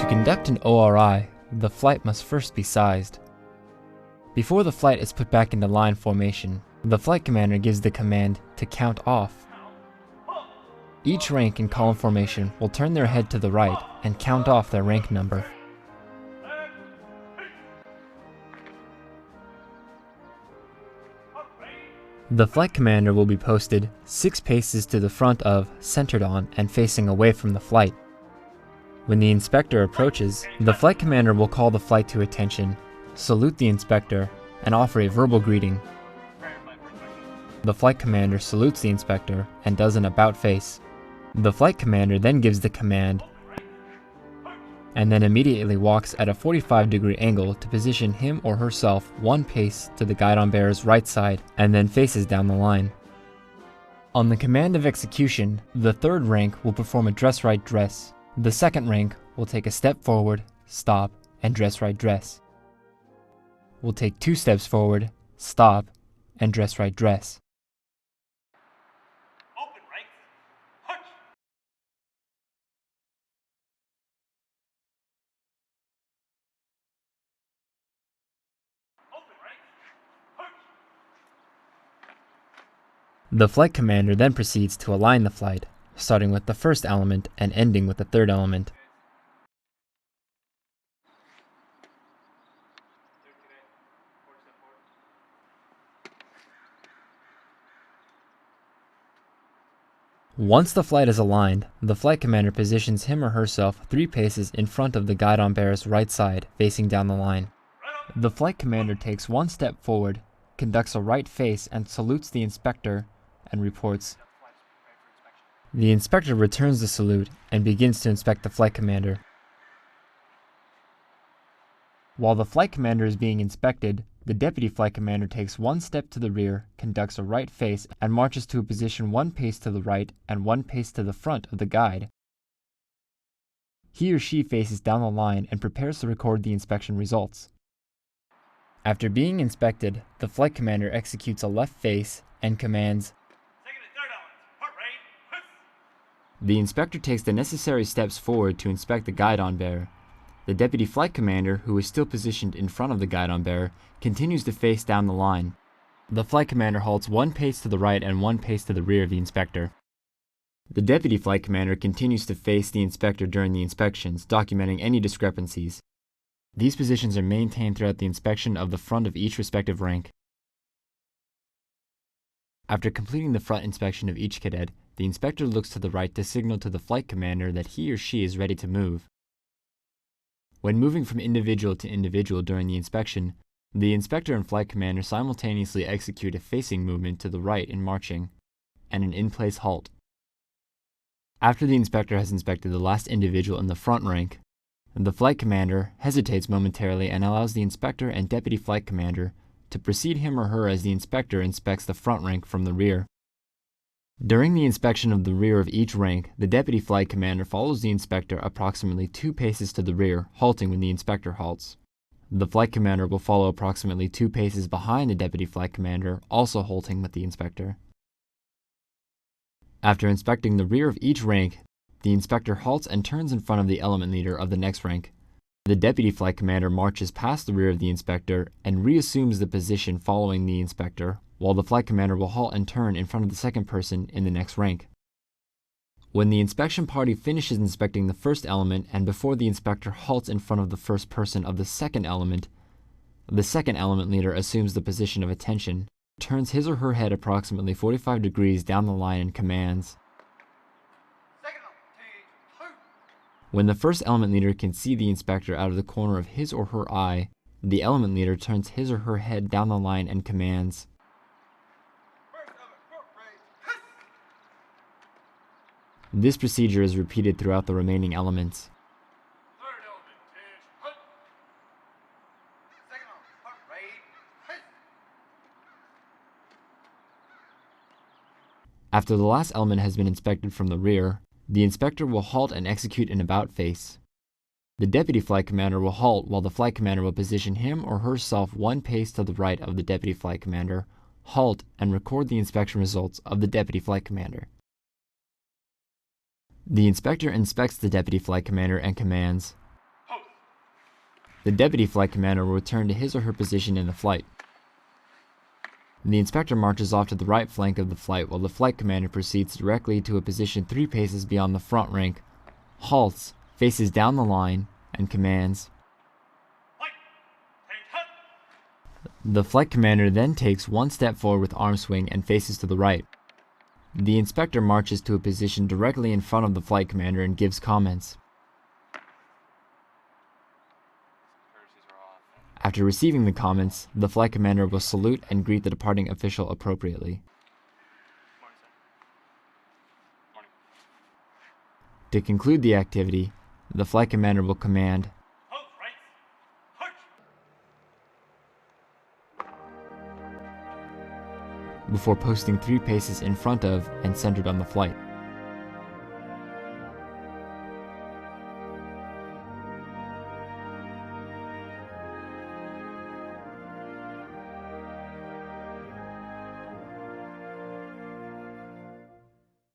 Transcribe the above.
To conduct an ORI, the flight must first be sized. Before the flight is put back into line formation, the flight commander gives the command to count off. Each rank in column formation will turn their head to the right and count off their rank number. The flight commander will be posted 6 paces to the front of, centered on, and facing away from the flight. When the inspector approaches, the flight commander will call the flight to attention, salute the inspector, and offer a verbal greeting. The flight commander salutes the inspector and does an about face. The flight commander then gives the command and then immediately walks at a 45-degree angle to position him or herself 1 pace to the guidon-bearer's right side and then faces down the line. On the command of execution, the 3rd rank will perform a dress right dress. The 2nd rank will take a step forward, stop, and dress right dress. Will take 2 steps forward, stop, and dress right dress. Open rank. Punch. Open rank. Punch. The flight commander then proceeds to align the flight, starting with the 1st element and ending with the 3rd element. Once the flight is aligned, the flight commander positions him or herself 3 paces in front of the guidon-bearer's right side, facing down the line. The flight commander takes 1 step forward, conducts a right face and salutes the inspector, and reports. The inspector returns the salute and begins to inspect the flight commander. While the flight commander is being inspected, the deputy flight commander takes 1 step to the rear, conducts a right face, and marches to a position 1 pace to the right and 1 pace to the front of the guide. He or she faces down the line and prepares to record the inspection results. After being inspected, the flight commander executes a left face and commands. The inspector takes the necessary steps forward to inspect the guidon-bearer. The deputy flight commander, who is still positioned in front of the guidon-bearer, continues to face down the line. The flight commander halts 1 pace to the right and 1 pace to the rear of the inspector. The deputy flight commander continues to face the inspector during the inspections, documenting any discrepancies. These positions are maintained throughout the inspection of the front of each respective rank. After completing the front inspection of each cadet, the inspector looks to the right to signal to the flight commander that he or she is ready to move. When moving from individual to individual during the inspection, the inspector and flight commander simultaneously execute a facing movement to the right in marching, and an in-place halt. After the inspector has inspected the last individual in the front rank, the flight commander hesitates momentarily and allows the inspector and deputy flight commander to precede him or her as the inspector inspects the front rank from the rear. During the inspection of the rear of each rank, the deputy flight commander follows the inspector approximately 2 paces to the rear, halting when the inspector halts. The flight commander will follow approximately 2 paces behind the deputy flight commander, also halting with the inspector. After inspecting the rear of each rank, the inspector halts and turns in front of the element leader of the next rank. The deputy flight commander marches past the rear of the inspector and reassumes the position following the inspector, while the flight commander will halt and turn in front of the 2nd person in the next rank. When the inspection party finishes inspecting the 1st element and before the inspector halts in front of the 1st person of the 2nd element, the 2nd element leader assumes the position of attention, turns his or her head approximately 45 degrees down the line and commands. When the 1st element leader can see the inspector out of the corner of his or her eye, the element leader turns his or her head down the line and commands. This procedure is repeated throughout the remaining elements. After the last element has been inspected from the rear, the inspector will halt and execute an about face. The deputy flight commander will halt while the flight commander will position him or herself 1 pace to the right of the deputy flight commander, halt, and record the inspection results of the deputy flight commander. The inspector inspects the deputy flight commander and commands, The deputy flight commander will return to his or her position in the flight. The inspector marches off to the right flank of the flight while the flight commander proceeds directly to a position 3 paces beyond the front rank, halts, faces down the line, and commands. The flight commander then takes 1 step forward with arm swing and faces to the right. The inspector marches to a position directly in front of the flight commander and gives comments. After receiving the comments, the flight commander will salute and greet the departing official appropriately. To conclude the activity, the flight commander will command, before posting 3 paces in front of and centered on the flight.